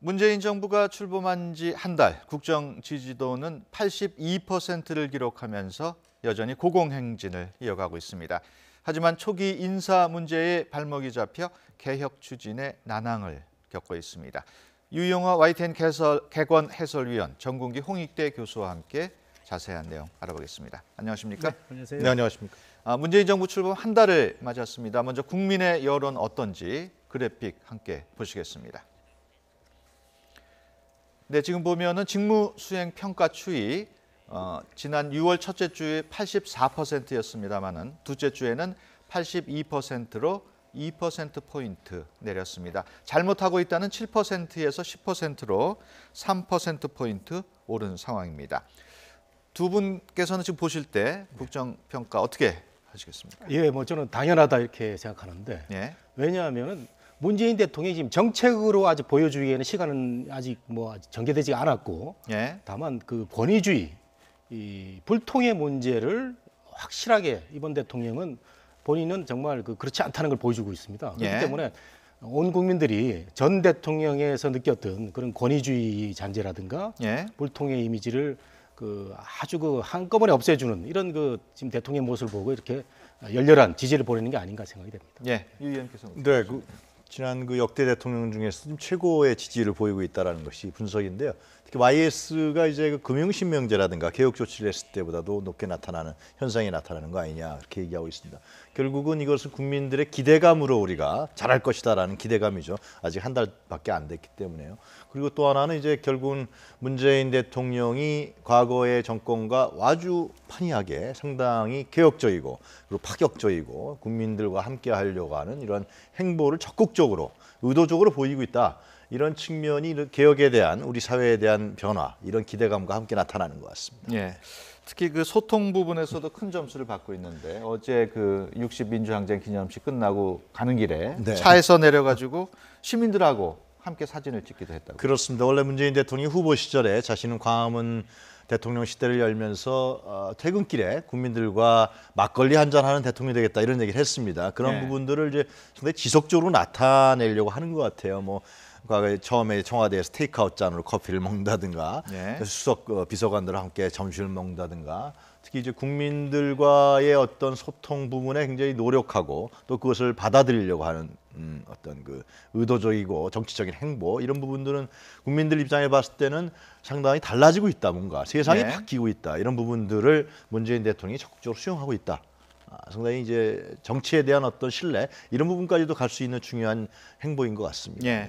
문재인 정부가 출범한 지 한 달, 국정 지지도는 82%를 기록하면서 여전히 고공행진을 이어가고 있습니다. 하지만 초기 인사 문제에 발목이 잡혀 개혁 추진에 난항을 겪고 있습니다. 유용화 YTN 개건 해설위원 정군기 홍익대 교수와 함께 자세한 내용 알아보겠습니다. 안녕하십니까? 네, 안녕하세요. 네, 안녕하십니까? 문재인 정부 출범 한 달을 맞았습니다. 먼저 국민의 여론 어떤지 그래픽 함께 보시겠습니다. 네, 지금 보면은 직무 수행 평가 추이 지난 6월 첫째 주에 84%였습니다만은 둘째 주에는 82%로 2%포인트 내렸습니다. 잘못하고 있다는 7%에서 10%로 3%포인트 오른 상황입니다. 두 분께서는 지금 보실 때 국정평가 어떻게 하시겠습니까? 예, 뭐 저는 당연하다 이렇게 생각하는데 예. 왜냐하면은 문재인 대통령이 지금 정책으로 아직 보여주기에는 시간은 아직 전개되지 않았고 예. 다만 그 권위주의, 이 불통의 문제를 확실하게 이번 대통령은 본인은 정말 그렇지 않다는 걸 보여주고 있습니다. 그렇기 예. 때문에 온 국민들이 전 대통령에서 느꼈던 그런 권위주의 잔재라든가 예. 불통의 이미지를 아주 한꺼번에 없애주는 이런 지금 대통령 모습을 보고 이렇게 열렬한 지지를 보내는 게 아닌가 생각이 됩니다. 예. 유 의원께서는 네, 지난 역대 대통령 중에서 지금 최고의 지지를 보이고 있다는 것이 분석인데요. 특히 YS가 이제 금융신명제라든가 개혁 조치를 했을 때보다도 높게 나타나는 현상이 나타나는 거 아니냐 이렇게 얘기하고 있습니다. 결국은 이것은 국민들의 기대감으로 우리가 잘할 것이다라는 기대감이죠. 아직 한 달밖에 안 됐기 때문에요. 그리고 또 하나는 이제 결국은 문재인 대통령이 과거의 정권과 아주 판이하게 상당히 개혁적이고 그리고 파격적이고 국민들과 함께 하려고 하는 이런 행보를 적극적으로 의도적으로 보이고 있다. 이런 측면이 개혁에 대한 우리 사회에 대한 변화 이런 기대감과 함께 나타나는 것 같습니다. 예. 특히 소통 부분에서도 큰 점수를 받고 있는데 어제 60 민주항쟁 기념식 끝나고 가는 길에 네. 차에서 내려가지고 시민들하고 함께 사진을 찍기도 했다고. 그렇습니다. 원래 문재인 대통령이 후보 시절에 자신은 광화문 대통령 시대를 열면서 퇴근길에 국민들과 막걸리 한잔하는 대통령이 되겠다 이런 얘기를 했습니다. 그런 네. 부분들을 이제 상당히 지속적으로 나타내려고 하는 것 같아요. 과거에 처음에 청와대에서 테이크아웃 잔으로 커피를 먹는다든가 네. 수석 비서관들과 함께 점심을 먹는다든가 특히 이제 국민들과의 어떤 소통 부분에 굉장히 노력하고 또 그것을 받아들이려고 하는 어떤 의도적이고 정치적인 행보 이런 부분들은 국민들 입장에 봤을 때는 상당히 달라지고 있다. 뭔가 세상이 네. 바뀌고 있다. 이런 부분들을 문재인 대통령이 적극적으로 수용하고 있다. 상당히 이제 정치에 대한 어떤 신뢰 이런 부분까지도 갈 수 있는 중요한 행보인 것 같습니다. 예.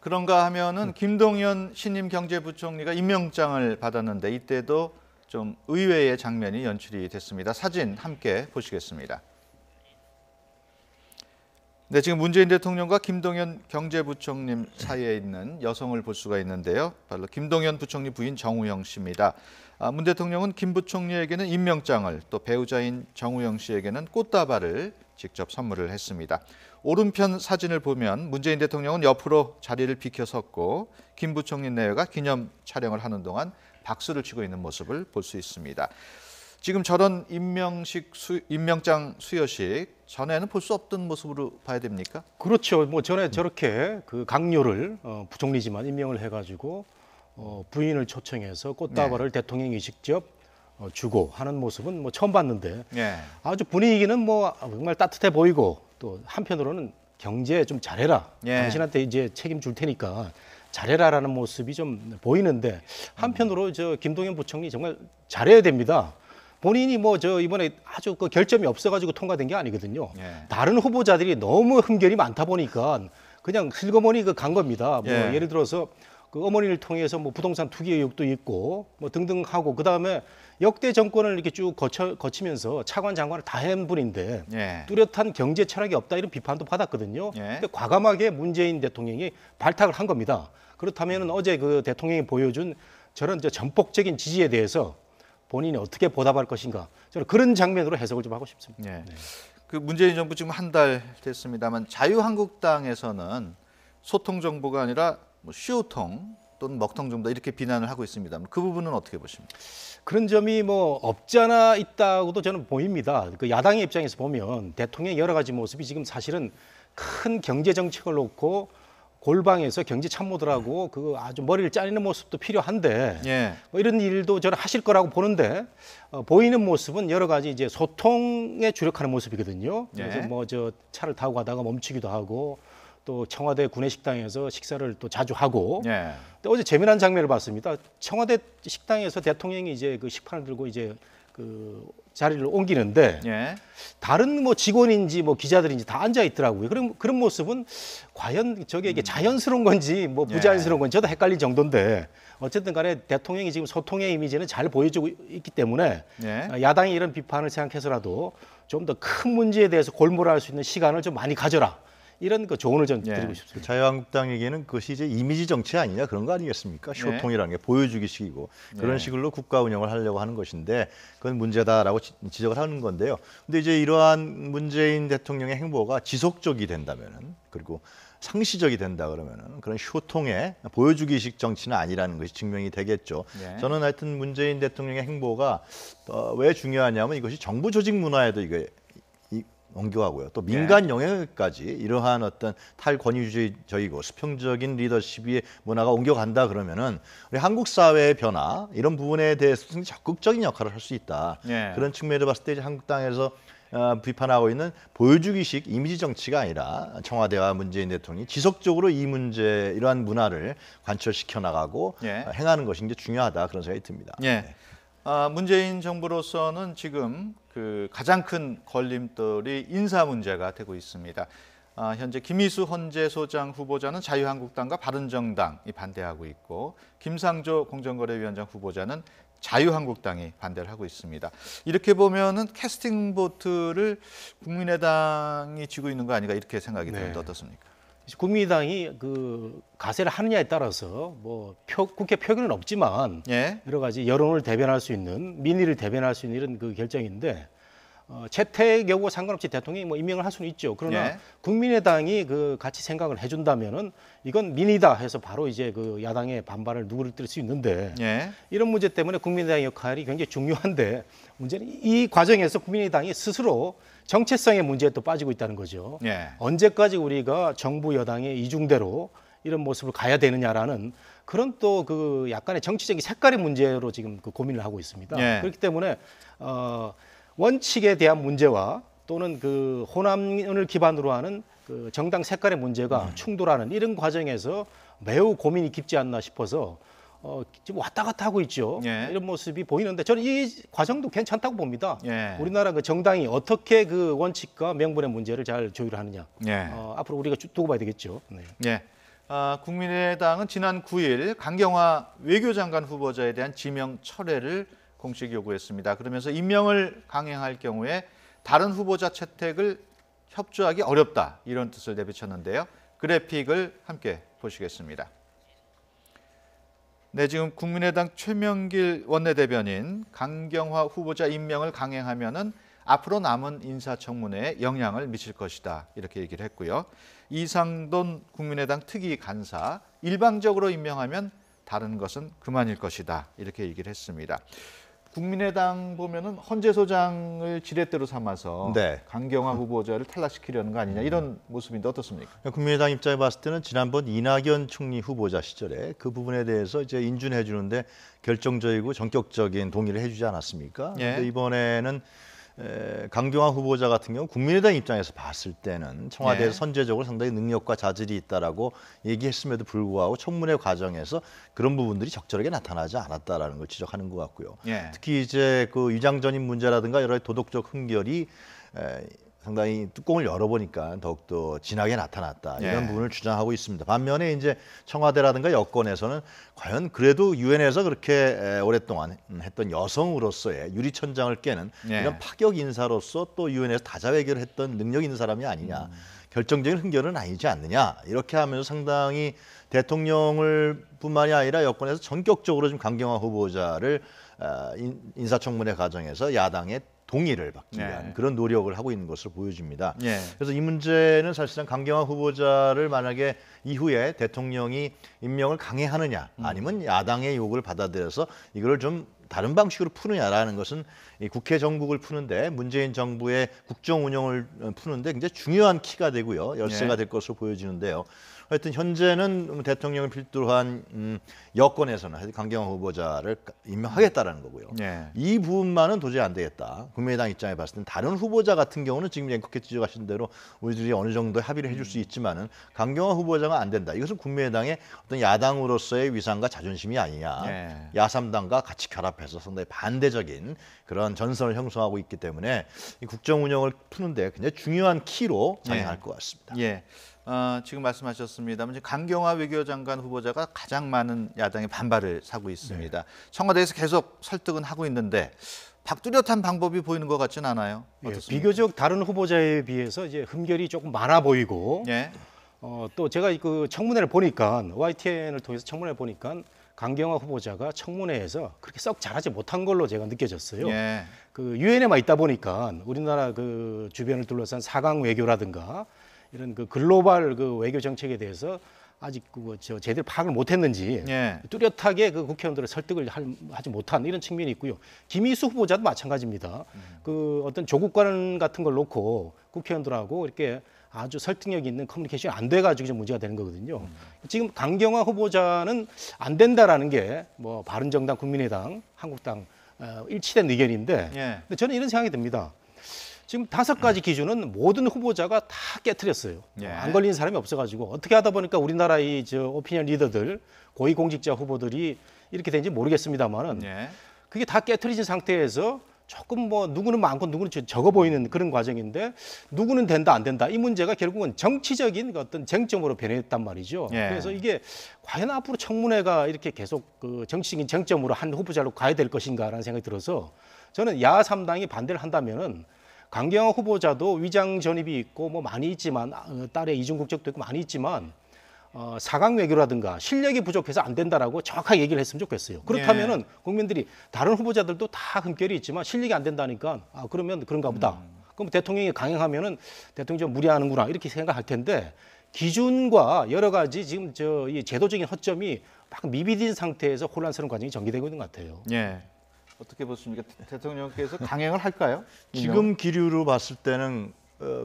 그런가 하면은 김동연 신임 경제부총리가 임명장을 받았는데 이때도 좀 의외의 장면이 연출이 됐습니다. 사진 함께 보시겠습니다. 네, 지금 문재인 대통령과 김동연 경제부총리 사이에 있는 여성을 볼 수가 있는데요. 바로 김동연 부총리 부인 정우영 씨입니다. 문 대통령은 김 부총리에게는 임명장을 또 배우자인 정우영 씨에게는 꽃다발을 직접 선물을 했습니다. 오른편 사진을 보면 문재인 대통령은 옆으로 자리를 비켜섰고 김 부총리 내외가 기념 촬영을 하는 동안 박수를 치고 있는 모습을 볼 수 있습니다. 지금 저런 임명장 수여식 전에는 볼 수 없던 모습으로 봐야 됩니까? 그렇죠. 전에 저렇게 강요를 부총리지만 임명을 해가지고 부인을 초청해서 꽃다발을 대통령이 직접 주고 하는 모습은 처음 봤는데 예. 아주 분위기는 정말 따뜻해 보이고 또 한편으로는 경제 좀 잘해라. 예. 당신한테 이제 책임줄 테니까 잘해라라는 모습이 좀 보이는데 한편으로 김동연 부총리 정말 잘해야 됩니다. 본인이 이번에 아주 결점이 없어가지고 통과된 게 아니거든요. 예. 다른 후보자들이 너무 흠결이 많다 보니까 그냥 슬그머니 간 겁니다. 예. 예를 들어서 어머니를 통해서 부동산 투기 의혹도 있고 등등 하고 그다음에 역대 정권을 이렇게 쭉 거치면서 차관 장관을 다 한 분인데 예. 뚜렷한 경제 철학이 없다 이런 비판도 받았거든요. 예. 근데 과감하게 문재인 대통령이 발탁을 한 겁니다. 그렇다면 어제 대통령이 보여준 저런 전폭적인 지지에 대해서 본인이 어떻게 보답할 것인가 저는 그런 장면으로 해석을 좀 하고 싶습니다. 예. 네. 문재인 정부 지금 한 달 됐습니다만 자유한국당에서는 소통 정보가 아니라 쇼통 또는 먹통 정도 이렇게 비난을 하고 있습니다. 그 부분은 어떻게 보십니까? 그런 점이 없지 않아 있다고도 저는 보입니다. 야당의 입장에서 보면 대통령의 여러 가지 모습이 지금 사실은 큰 경제 정책을 놓고 골방에서 경제 참모들하고 그 아주 머리를 짜내는 모습도 필요한데 예. 뭐 이런 일도 저는 하실 거라고 보는데 보이는 모습은 여러 가지 이제 소통에 주력하는 모습이거든요. 그래서 예. 뭐 저 차를 타고 가다가 멈추기도 하고 또 청와대 구내식당에서 식사를 또 자주 하고 예. 또 어제 재미난 장면을 봤습니다. 청와대 식당에서 대통령이 이제 그 식판을 들고 이제 그 자리를 옮기는데 예. 다른 뭐 직원인지 뭐 기자들인지 다 앉아 있더라고요. 그런 모습은 과연 저게 이게 자연스러운 건지 뭐 부자연스러운 건지 저도 헷갈릴 정도인데 어쨌든 간에 대통령이 지금 소통의 이미지는 잘 보여주고 있기 때문에 예. 야당이 이런 비판을 생각해서라도 좀 더 큰 문제에 대해서 골몰할 수 있는 시간을 좀 많이 가져라. 이런 그 조언을 좀 예. 드리고 싶습니다. 자유한국당에게는 그것이 이제 이미지 정치 아니냐 그런 거 아니겠습니까? 쇼통이라는 게 보여주기식이고 그런 식으로 국가 운영을 하려고 하는 것인데 그건 문제다라고 지적을 하는 건데요. 근데 이제 이러한 문재인 대통령의 행보가 지속적이 된다면은 그리고 상시적이 된다 그러면은 그런 쇼통의 보여주기식 정치는 아니라는 것이 증명이 되겠죠. 예. 저는 하여튼 문재인 대통령의 행보가 왜 중요하냐면 이것이 정부 조직 문화에도 이게 옮겨가고요. 또 민간 영역까지 이러한 어떤 탈권위주의적이고 수평적인 리더십의 문화가 옮겨간다 그러면은 우리 한국 사회의 변화 이런 부분에 대해서 굉장히 적극적인 역할을 할 수 있다. 예. 그런 측면에서 봤을 때 이제 한국당에서 비판하고 있는 보여주기식 이미지 정치가 아니라 청와대와 문재인 대통령이 지속적으로 이 문제 이러한 문화를 관철시켜 나가고 예. 행하는 것이 이제 중요하다 그런 생각이 듭니다. 예. 문재인 정부로서는 지금 그 가장 큰 걸림돌이 인사 문제가 되고 있습니다. 현재 김희수 헌재소장 후보자는 자유한국당과 바른정당이 반대하고 있고 김상조 공정거래위원장 후보자는 자유한국당이 반대를 하고 있습니다. 이렇게 보면은 캐스팅 보트를 국민의당이 쥐고 있는 거 아닌가 이렇게 생각이 드는데 어떻습니까? 국민의당이 그 가세를 하느냐에 따라서 뭐 국회 표결은 없지만 예. 여러 가지 여론을 대변할 수 있는 민의를 대변할 수 있는 이런 그 결정인데 채택 여부와 상관없이 대통령이 뭐 임명을 할 수는 있죠. 그러나 예. 국민의당이 그 같이 생각을 해준다면은 이건 민의다 해서 바로 이제 그 야당의 반발을 누그러뜨릴 수 있는데 예. 이런 문제 때문에 국민의당의 역할이 굉장히 중요한데 문제는 이 과정에서 국민의당이 스스로 정체성의 문제에 또 빠지고 있다는 거죠. 예. 언제까지 우리가 정부 여당의 이중대로 이런 모습을 가야 되느냐라는 그런 또 그 약간의 정치적인 색깔의 문제로 지금 그 고민을 하고 있습니다. 예. 그렇기 때문에 원칙에 대한 문제와 또는 그 호남을 기반으로 하는 그 정당 색깔의 문제가 충돌하는 이런 과정에서 매우 고민이 깊지 않나 싶어서 지금 왔다 갔다 하고 있죠. 예. 이런 모습이 보이는데 저는 이 과정도 괜찮다고 봅니다. 예. 우리나라 그 정당이 어떻게 그 원칙과 명분의 문제를 잘 조율하느냐. 예. 앞으로 우리가 쭉 두고 봐야 되겠죠. 네. 예. 국민의당은 지난 9일 강경화 외교장관 후보자에 대한 지명 철회를 공식 요구했습니다. 그러면서 임명을 강행할 경우에 다른 후보자 채택을 협조하기 어렵다 이런 뜻을 내비쳤는데요. 그래픽을 함께 보시겠습니다. 네, 지금 국민의당 최명길 원내대변인 강경화 후보자 임명을 강행하면은 앞으로 남은 인사청문회에 영향을 미칠 것이다 이렇게 얘기를 했고요. 이상돈 국민의당 특위 간사 일방적으로 임명하면 다른 것은 그만일 것이다 이렇게 얘기를 했습니다. 국민의당 보면은 헌재소장을 지렛대로 삼아서 네. 강경화 후보자를 탈락시키려는 거 아니냐 이런 모습인데 어떻습니까? 국민의당 입장에 봤을 때는 지난번 이낙연 총리 후보자 시절에 그 부분에 대해서 이제 인준해 주는데 결정적이고 전격적인 동의를 해주지 않았습니까? 예. 근데 이번에는 강경화 후보자 같은 경우 국민의당 입장에서 봤을 때는 청와대에서 예. 선제적으로 상당히 능력과 자질이 있다라고 얘기했음에도 불구하고 청문회 과정에서 그런 부분들이 적절하게 나타나지 않았다라는 걸 지적하는 것 같고요. 예. 특히 이제 그 위장 전입 문제라든가 여러 도덕적 흥결이 상당히 뚜껑을 열어보니까 더욱더 진하게 나타났다 이런 예. 부분을 주장하고 있습니다. 반면에 이제 청와대라든가 여권에서는 과연 그래도 유엔에서 그렇게 오랫동안 했던 여성으로서의 유리천장을 깨는 예. 이런 파격 인사로서 또 유엔에서 다자외교를 했던 능력 있는 사람이 아니냐, 결정적인 흥결은 아니지 않느냐 이렇게 하면서 상당히 대통령을 뿐만이 아니라 여권에서 전격적으로 좀 강경화 후보자를 인사청문회 과정에서 야당의 동의를 받기 위한 네. 그런 노력을 하고 있는 것으로 보여집니다. 예. 그래서 이 문제는 사실상 강경화 후보자를 만약에 이후에 대통령이 임명을 강행하느냐 아니면 야당의 요구를 받아들여서 이걸 좀 다른 방식으로 푸느냐라는 것은 이 국회 정국을 푸는데 문재인 정부의 국정 운영을 푸는데 굉장히 중요한 키가 되고요. 열쇠가 네. 될 것으로 보여지는데요. 하여튼 현재는 대통령을 필두로 한 여권에서는 하여튼 강경화 후보자를 임명하겠다라는 거고요. 예. 이 부분만은 도저히 안 되겠다. 국민의당 입장에 봤을 땐 다른 후보자 같은 경우는 지금 앵커께 지적하신 대로 우리들이 어느 정도 합의를 해줄 수 있지만은 강경화 후보자가 안 된다. 이것은 국민의당의 어떤 야당으로서의 위상과 자존심이 아니냐. 예. 야3당과 같이 결합해서 상당히 반대적인 그런 전선을 형성하고 있기 때문에 이 국정 운영을 푸는데 굉장히 중요한 키로 작용할 것 같습니다. 예. 지금 말씀하셨습니다만 강경화 외교장관 후보자가 가장 많은 야당의 반발을 사고 있습니다. 청와대에서 계속 설득은 하고 있는데 박뚜렷한 방법이 보이는 것 같지는 않아요. 예, 어떻습니까? 비교적 다른 후보자에 비해서 이제 흠결이 조금 많아 보이고 예. 또 제가 그 청문회를 보니까 YTN을 통해서 청문회를 보니까 강경화 후보자가 청문회에서 그렇게 썩 잘하지 못한 걸로 제가 느껴졌어요. 예. 그 유엔에만 있다 보니까 우리나라 그 주변을 둘러싼 사강 외교라든가 이런 그 글로벌 그 외교 정책에 대해서 아직 제대로 파악을 못했는지 예. 뚜렷하게 그 국회의원들을 설득을 하지 못한 이런 측면이 있고요. 김희수 후보자도 마찬가지입니다. 그 어떤 조국관 같은 걸 놓고 국회의원들하고 이렇게 아주 설득력 있는 커뮤니케이션이 안 돼가지고 좀 문제가 되는 거거든요. 지금 강경화 후보자는 안 된다라는 게 뭐 바른정당, 국민의당, 한국당 일치된 의견인데, 예. 근데 저는 이런 생각이 듭니다. 지금 5가지 기준은 모든 후보자가 다 깨트렸어요. 예. 안 걸린 사람이 없어가지고 어떻게 하다 보니까 우리나라 이 오피니언 리더들, 고위공직자 후보들이 이렇게 된지 모르겠습니다만은 예. 그게 다 깨트려진 상태에서 조금 뭐 누구는 많고 누구는 적어 보이는 그런 과정인데 누구는 된다 안 된다 이 문제가 결국은 정치적인 어떤 쟁점으로 변했단 말이죠. 예. 그래서 이게 과연 앞으로 청문회가 이렇게 계속 그 정치적인 쟁점으로 한 후보자로 가야 될 것인가라는 생각이 들어서 저는 야3당이 반대를 한다면은 강경화 후보자도 위장 전입이 있고 뭐 많이 있지만 딸의 이중 국적도 있고 많이 있지만 사강 외교라든가 실력이 부족해서 안 된다라고 정확하게 얘기를 했으면 좋겠어요. 그렇다면은 국민들이 다른 후보자들도 다 흠결이 있지만 실력이 안 된다니까 그러면 그런가 보다. 그럼 대통령이 강행하면은 대통령이 좀 무리하는구나 이렇게 생각할 텐데 기준과 여러 가지 지금 이 제도적인 허점이 막 미비된 상태에서 혼란스러운 과정이 전개되고 있는 것 같아요. 예. 어떻게 보십니까? 대통령께서 강행을 할까요? 지금 기류로 봤을 때는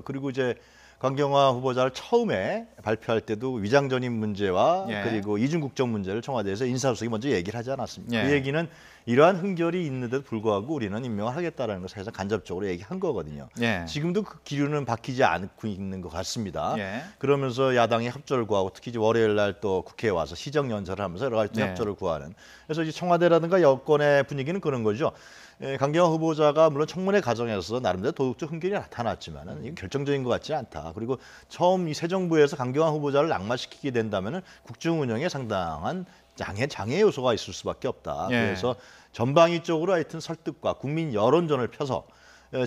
그리고 이제 강경화 후보자를 처음에 발표할 때도 위장 전입 문제와 예. 그리고 이중 국적 문제를 청와대에서 인사수석이 먼저 얘기를 하지 않았습니까? 예. 그 얘기는 이러한 흠결이 있는데도 불구하고 우리는 임명을 하겠다라는 것을 사실 간접적으로 얘기한 거거든요. 예. 지금도 그 기류는 바뀌지 않고 있는 것 같습니다. 예. 그러면서 야당이 협조를 구하고 특히 이제 월요일 날 또 국회에 와서 시정 연설을 하면서 여러 가지 네. 협조를 구하는. 그래서 이제 청와대라든가 여권의 분위기는 그런 거죠. 강경화 후보자가 물론 청문회 과정에서 나름대로 도덕적 흠결이 나타났지만은 이건 결정적인 것 같지 않다. 그리고 처음 이 새 정부에서 강경화 후보자를 낙마시키게 된다면은 국정 운영에 상당한 장애 요소가 있을 수밖에 없다. 예. 그래서 전방위적으로 하여튼 설득과 국민 여론전을 펴서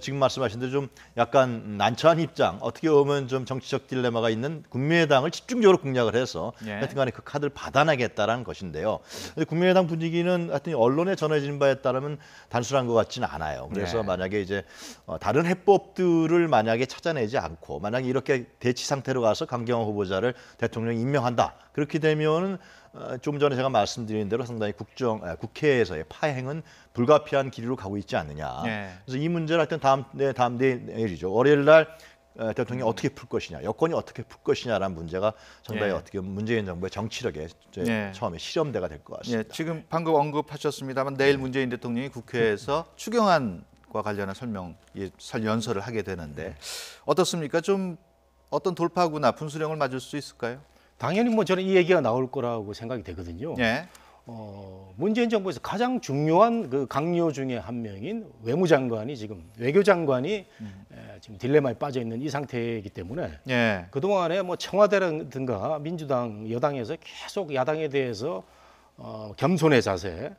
지금 말씀하신 대로 좀 약간 난처한 입장, 어떻게 보면 좀 정치적 딜레마가 있는 국민의당을 집중적으로 공략을 해서 예. 하여튼간에 그 카드를 받아내겠다라는 것인데요. 근데 국민의당 분위기는 하여튼 언론에 전해진 바에 따르면 단순한 것 같지는 않아요. 그래서 예. 만약에 이제 다른 해법들을 만약에 찾아내지 않고 만약에 이렇게 대치 상태로 가서 강경화 후보자를 대통령 임명한다. 그렇게 되면은 좀 전에 제가 말씀드린 대로 상당히 국회에서의 파행은 불가피한 길로 가고 있지 않느냐. 예. 그래서 이 문제를 하여튼 다음 내일이죠. 월요일 날 대통령이 어떻게 풀 것이냐, 여권이 어떻게 풀 것이냐라는 문제가 상당히 예. 어떻게 보면 문재인 정부의 정치력에 예. 처음에 실험대가 될 것 같습니다. 예, 지금 방금 언급하셨습니다만 내일 문재인 대통령이 국회에서 추경안과 관련한 연설을 하게 되는데 어떻습니까? 좀 어떤 돌파구나 분수령을 맞을 수 있을까요? 당연히 뭐 저는 이 얘기가 나올 거라고 생각이 되거든요. 예. 문재인 정부에서 가장 중요한 그 강요 중에 한 명인 외무장관이 지금 외교장관이 지금 딜레마에 빠져 있는 이 상태이기 때문에 예. 그동안에 뭐 청와대라든가 민주당 여당에서 계속 야당에 대해서 겸손의 자세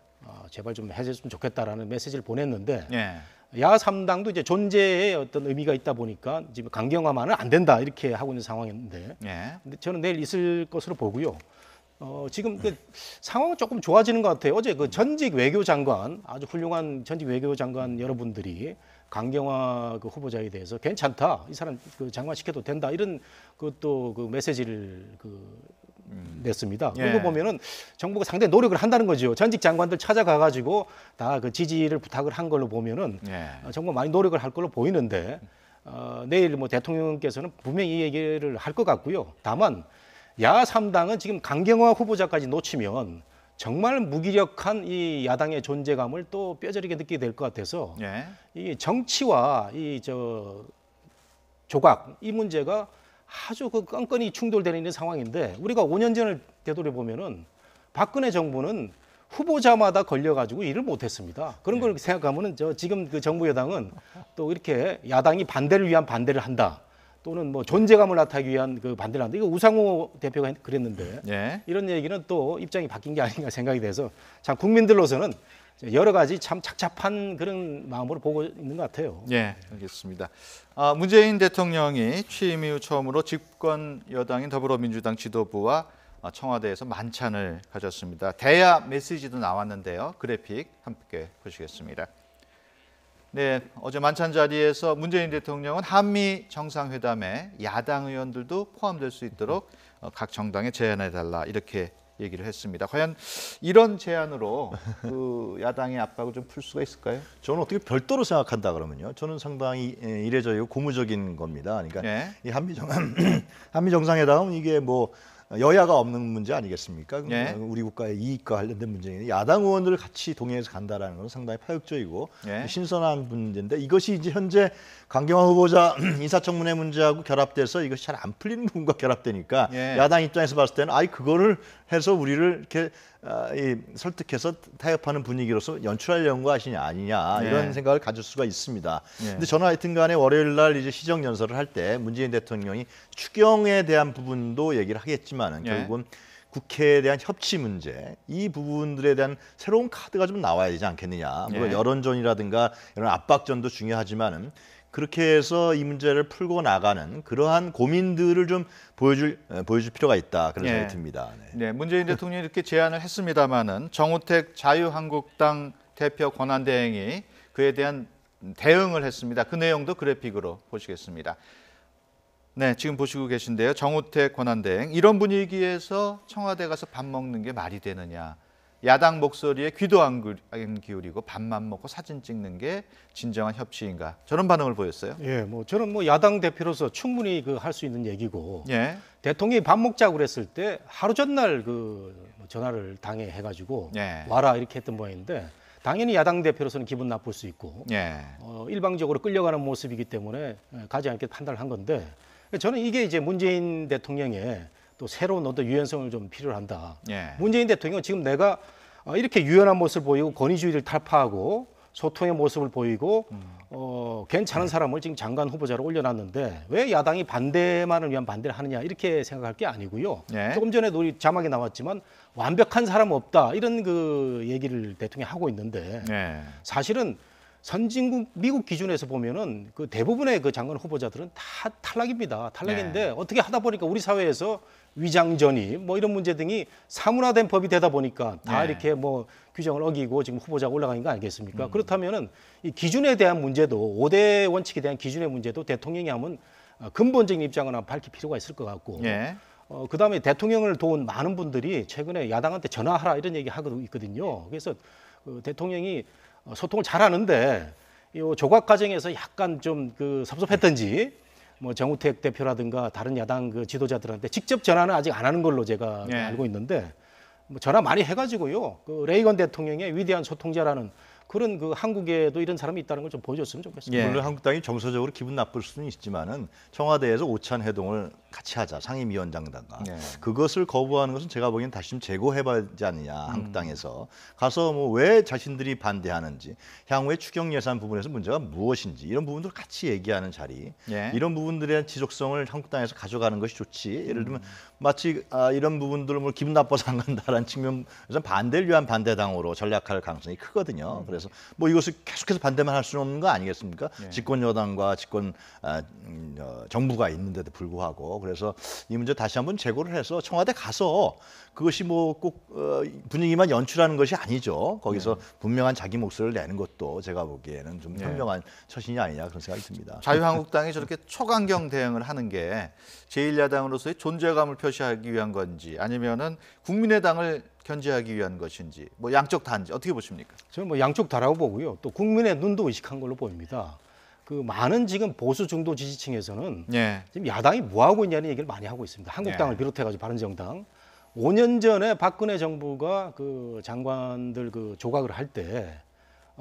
제발 좀 해줬으면 좋겠다라는 메시지를 보냈는데 예. 야3당도 이제 존재의 어떤 의미가 있다 보니까 지금 강경화만은 안 된다 이렇게 하고 있는 상황인데 예. 근데 저는 내일 있을 것으로 보고요. 지금 그 상황은 조금 좋아지는 것 같아요. 어제 그 전직 외교장관 아주 훌륭한 전직 외교장관 여러분들이 강경화 그 후보자에 대해서 괜찮다, 이 사람 그 장관 시켜도 된다 이런 그또 그 메시지를 냈습니다. 예. 그런 거 보면은 정부가 상당히 노력을 한다는 거죠. 전직 장관들 찾아가 가지고 다 그 지지를 부탁을 한 걸로 보면은 예. 정말 많이 노력을 할 걸로 보이는데 내일 뭐 대통령께서는 분명히 이 얘기를 할 것 같고요. 다만 야3당은 지금 강경화 후보자까지 놓치면 정말 무기력한 이 야당의 존재감을 또 뼈저리게 느끼게 될 것 같아서 예. 이 정치와 이 조각 이 문제가 아주 그 끈끈이 충돌되는 있는 상황인데 우리가 5년 전을 되돌려 보면은 박근혜 정부는 후보자마다 걸려가지고 일을 못했습니다. 그런 걸 생각하면은 지금 그 정부 여당은 또 이렇게 야당이 반대를 위한 반대를 한다. 또는 뭐 존재감을 나타내기 위한 그 반대를 한다. 이거 우상호 대표가 그랬는데 예. 이런 얘기는 또 입장이 바뀐 게 아닌가 생각이 돼서 참 국민들로서는 여러 가지 참 착잡한 그런 마음으로 보고 있는 것 같아요. 예, 알겠습니다. 문재인 대통령이 취임 이후 처음으로 집권 여당인 더불어민주당 지도부와 청와대에서 만찬을 가졌습니다. 대야 메시지도 나왔는데요. 그래픽 함께 보시겠습니다. 네, 어제 만찬 자리에서 문재인 대통령은 한미 정상회담에 야당 의원들도 포함될 수 있도록 각 정당에 제안해달라 이렇게 얘기를 했습니다. 과연 이런 제안으로 그 야당의 압박을 좀 풀 수가 있을까요? 저는 어떻게 별도로 생각한다 그러면요. 저는 상당히 이례적이고 고무적인 겁니다. 그러니까 예. 이 한미 정상회담은 이게 뭐 여야가 없는 문제 아니겠습니까? 예. 우리 국가의 이익과 관련된 문제인데 야당 의원들을 같이 동행해서 간다라는 것은 상당히 파격적이고 예. 신선한 문제인데 이것이 이제 현재 강경화 후보자 인사청문회 문제하고 결합돼서 이것이 잘 안 풀리는 부분과 결합되니까 예. 야당 입장에서 봤을 때는 그거를 해서 우리를 이렇게 설득해서 타협하는 분위기로서 연출하려는 거 아니냐 예. 이런 생각을 가질 수가 있습니다. 예. 근데 저는 하여튼간에 월요일 날 이제 시정 연설을 할 때 문재인 대통령이 추경에 대한 부분도 얘기를 하겠지만은 예. 결국은 국회에 대한 협치 문제 이 부분들에 대한 새로운 카드가 좀 나와야 되지 않겠느냐. 물론 예. 여론전이라든가 이런 압박전도 중요하지만은 그렇게 해서 이 문제를 풀고 나가는 그러한 고민들을 좀 보여줄 필요가 있다 그런 예. 생각이 듭니다. 네. 네, 문재인 대통령이 이렇게 제안을 했습니다마는 정우택 자유한국당 대표 권한대행이 그에 대한 대응을 했습니다. 그 내용도 그래픽으로 보시겠습니다. 네, 지금 보시고 계신데요. 정우택 권한대행 이런 분위기에서 청와대 가서 밥 먹는 게 말이 되느냐. 야당 목소리에 귀도 안 기울이고 밥만 먹고 사진 찍는 게 진정한 협치인가? 저런 반응을 보였어요. 예, 뭐 저는 뭐 야당 대표로서 충분히 그 할 수 있는 얘기고 예, 대통령이 밥 먹자고 그랬을 때 하루 전날 그 전화를 당해 해가지고 예. 와라 이렇게 했던 모양인데 당연히 야당 대표로서는 기분 나쁠 수 있고 예, 일방적으로 끌려가는 모습이기 때문에 가지 않게 판단을 한 건데 저는 이게 이제 문재인 대통령의 또 새로운 어떤 유연성을 좀 필요로 한다. 예. 문재인 대통령은 지금 내가 이렇게 유연한 모습을 보이고 권위주의를 탈파하고 소통의 모습을 보이고 괜찮은 사람을 지금 장관 후보자로 올려놨는데 왜 야당이 반대만을 위한 반대를 하느냐 이렇게 생각할 게 아니고요. 예. 조금 전에도 우리 자막에 나왔지만 완벽한 사람 없다 이런 그 얘기를 대통령이 하고 있는데 예. 사실은 선진국 미국 기준에서 보면은 그 대부분의 그 장관 후보자들은 다 탈락입니다. 탈락인데 어떻게 하다 보니까 우리 사회에서 위장전이 뭐 이런 문제 등이 사문화된 법이 되다 보니까 다 네. 이렇게 뭐 규정을 어기고 지금 후보자가 올라가는 거 아니겠습니까? 그렇다면은 이 기준에 대한 문제도 5대 원칙에 대한 기준의 문제도 대통령이 하면 근본적인 입장을 밝힐 필요가 있을 것 같고 예. 그다음에 대통령을 도운 많은 분들이 최근에 야당한테 전화하라 이런 얘기 하고 있거든요. 그래서 그 대통령이 소통을 잘하는데 이 조각 과정에서 약간 좀 그 섭섭했던지 뭐 정우택 대표라든가 다른 야당 그 지도자들한테 직접 전화는 아직 안 하는 걸로 제가 네. 알고 있는데 뭐 전화 많이 해가지고요. 그 레이건 대통령의 위대한 소통자라는 그런 그 한국에도 이런 사람이 있다는 걸 좀 보여줬으면 좋겠습니다. 예. 물론 한국당이 정서적으로 기분 나쁠 수는 있지만은 청와대에서 오찬 회동을 같이 하자 상임위원장단과 네. 그것을 거부하는 것은 제가 보기엔 다시 좀 재고해봐야지 않느냐 한국당에서 가서 뭐 왜 자신들이 반대하는지 향후에 추경 예산 부분에서 문제가 무엇인지 이런 부분들 같이 얘기하는 자리 예. 이런 부분들에 대한 지속성을 한국당에서 가져가는 것이 좋지 예를 들면 마치 이런 부분들을 뭐 기분 나빠서 안 간다라는 측면에서 반대를 위한 반대당으로 전략할 가능성이 크거든요. 그래서 뭐 이것을 계속해서 반대만 할 수는 없는 거 아니겠습니까? 집권 여당과 집권 정부가 있는데도 불구하고 그래서 이 문제 다시 한번 재고를 해서 청와대 가서 그것이 뭐 꼭 분위기만 연출하는 것이 아니죠. 거기서 분명한 자기 목소리를 내는 것도 제가 보기에는 좀 현명한 처신이 아니냐 그런 생각이 듭니다. 자유한국당이 저렇게 초강경 대응을 하는 게 제1야당으로서의 존재감을 표시하기 위한 건지 아니면은 국민의당을 견제하기 위한 것인지 뭐 양쪽 다인지 어떻게 보십니까? 저는 뭐 양쪽 다라고 보고요. 또 국민의 눈도 의식한 걸로 보입니다. 그 많은 지금 보수 중도 지지층에서는 예. 지금 야당이 뭐 하고 있냐는 얘기를 많이 하고 있습니다. 한국당을 예. 비롯해가지고 바른정당. 5년 전에 박근혜 정부가 그 장관들 그 조각을 할 때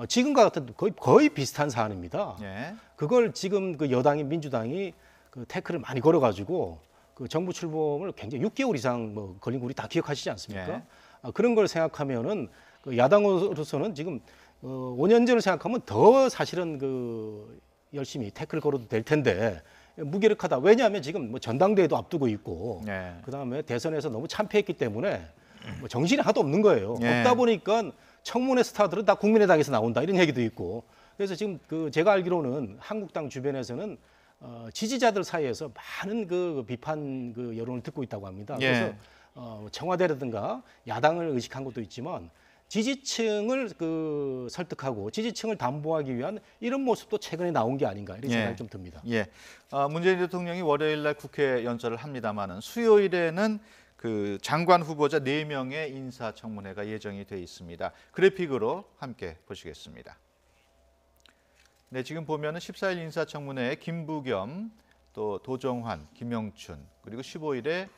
지금과 같은 거의 비슷한 사안입니다. 예. 그걸 지금 그 여당인 민주당이 그 태클을 많이 걸어가지고 그 정부 출범을 굉장히 6개월 이상 뭐 걸린 거 우리 다 기억하시지 않습니까? 예. 그런 걸 생각하면은 그 야당으로서는 지금 5년 전을 생각하면 더 사실은 그 열심히 태클 걸어도 될 텐데 무기력하다. 왜냐하면 지금 뭐 전당대회도 앞두고 있고 예. 그다음에 대선에서 너무 참패했기 때문에 뭐 정신이 하나도 없는 거예요. 예. 없다 보니까 청문회 스타들은 다 국민의당에서 나온다 이런 얘기도 있고 그래서 지금 그 제가 알기로는 한국당 주변에서는 지지자들 사이에서 많은 그 비판 그 여론을 듣고 있다고 합니다. 예. 그래서 청와대라든가 야당을 의식한 것도 있지만 지지층을 그 설득하고 지지층을 담보하기 위한 이런 모습도 최근에 나온 게 아닌가 이런 예. 생각이 좀 듭니다. 예. 문재인 대통령이 월요일 날 국회 연설을 합니다마는 수요일에는 그 장관 후보자 4명의 인사청문회가 예정이 돼 있습니다. 그래픽으로 함께 보시겠습니다. 네, 지금 보면은 14일 인사청문회에 김부겸, 또 도정환, 김영춘, 그리고 15일에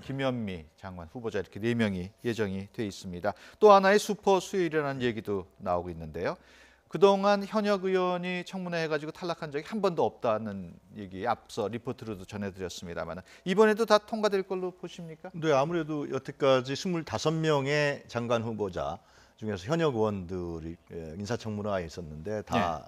김현미 장관 후보자 이렇게 4명이 예정이 돼 있습니다. 또 하나의 슈퍼 수요일이라는 얘기도 나오고 있는데요. 그동안 현역 의원이 청문회 해가지고 탈락한 적이 한 번도 없다는 얘기 앞서 리포트로도 전해드렸습니다만 이번에도 다 통과될 걸로 보십니까? 네, 아무래도 여태까지 25명의 장관 후보자 중에서 현역 의원들이 인사청문회가 있었는데 다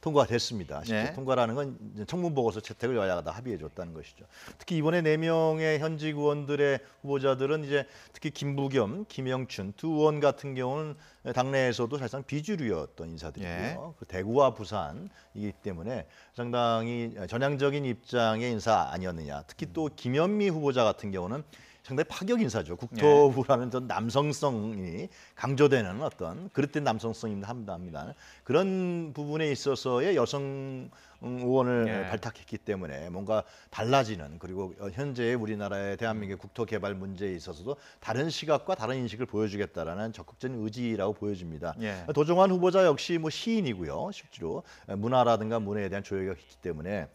통과가 됐습니다. 네. 통과라는 건 이제 청문보고서 채택을 여야가 다 합의해줬다는 것이죠. 특히 이번에 4명의 현직 의원들의 후보자들은 이제 특히 김부겸, 김영춘 두 의원 같은 경우는 당내에서도 사실상 비주류였던 인사들이고요. 네. 그 대구와 부산이기 때문에 상당히 전향적인 입장의 인사 아니었느냐. 특히 또 김현미 후보자 같은 경우는 상당히 파격 인사죠. 국토부라면 좀 남성성이 강조되는 어떤 그릇된 남성성입니다. 합니다. 그런 부분에 있어서의 여성 의원을 발탁했기 때문에 뭔가 달라지는 그리고 현재 우리나라의 대한민국의 국토 개발 문제에 있어서도 다른 시각과 다른 인식을 보여주겠다라는 적극적인 의지라고 보여집니다. 예. 도정환 후보자 역시 뭐 시인이고요. 실제로 문화라든가 문화에 대한 조예가 있기 때문에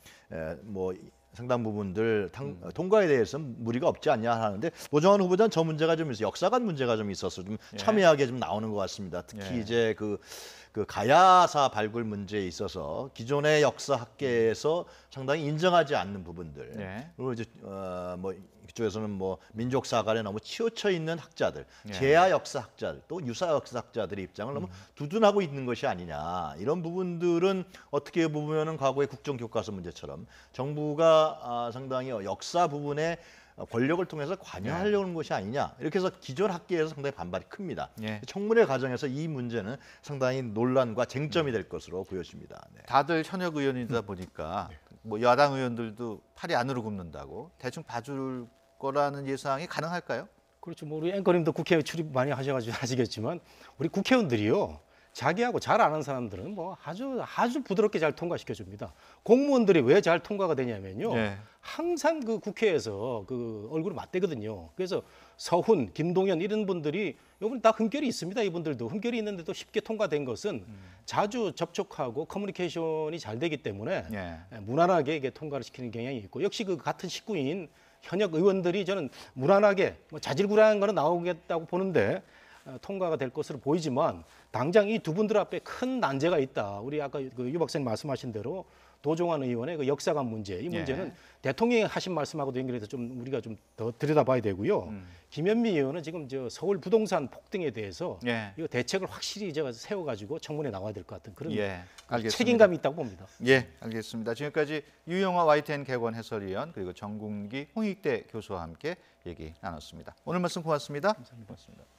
뭐 상당 부분들 통과에 대해서는 무리가 없지 않냐 하는데 도정환 후보자는 저 문제가 좀 있어요. 역사관 문제가 좀 있어서 좀 첨예하게 좀 나오는 것 같습니다. 특히 이제 그 가야사 발굴 문제에 있어서 기존의 역사학계에서 상당히 인정하지 않는 부분들 그리고 이제 뭐 이쪽에서는 뭐 민족사관에 너무 치우쳐 있는 학자들, 제야 역사학자들, 또 유사 역사학자들의 입장을 너무 두둔하고 있는 것이 아니냐 이런 부분들은 어떻게 보면은 과거의 국정교과서 문제처럼 정부가 상당히 역사 부분에 권력을 통해서 관여하려는 것이 아니냐 이렇게 해서 기존 학계에서 상당히 반발이 큽니다. 청문회 과정에서 이 문제는 상당히 논란과 쟁점이 될 것으로 보여집니다. 네. 다들 현역 의원이다 보니까 뭐 야당 의원들도 팔이 안으로 굽는다고 대충 봐줄 거라는 예상이 가능할까요? 그렇죠. 뭐 우리 앵커님도 국회 출입 많이 하셔가지고 아시겠지만 우리 국회의원들이요. 자기하고 잘 아는 사람들은 뭐 아주 부드럽게 잘 통과시켜 줍니다. 공무원들이 왜 잘 통과가 되냐면요. 항상 그 국회에서 그 얼굴을 맞대거든요. 그래서 서훈, 김동연 이런 분들이 이번 다 흠결이 있습니다. 이분들도 흠결이 있는데도 쉽게 통과된 것은 자주 접촉하고 커뮤니케이션이 잘 되기 때문에 무난하게 이게 통과를 시키는 경향이 있고 역시 그 같은 식구인 현역 의원들이 저는 무난하게 뭐 자질구레한 거는 나오겠다고 보는데 통과가 될 것으로 보이지만 당장 이 두 분들 앞에 큰 난제가 있다. 우리 아까 그 유 박사님 말씀하신 대로 도정환 의원의 그 역사관 문제, 이 문제는 대통령이 하신 말씀하고도 연결해서 좀 우리가 좀 더 들여다봐야 되고요. 김현미 의원은 지금 저 서울 부동산 폭등에 대해서 이거 대책을 확실히 제가 세워가지고 청문회 나와야 될 것 같은 그런 알겠습니다. 책임감이 있다고 봅니다. 알겠습니다. 지금까지 유영화 YTN 개관 해설위원 그리고 정국기 홍익대 교수와 함께 얘기 나눴습니다. 오늘 말씀 고맙습니다. 감사합니다. 고맙습니다.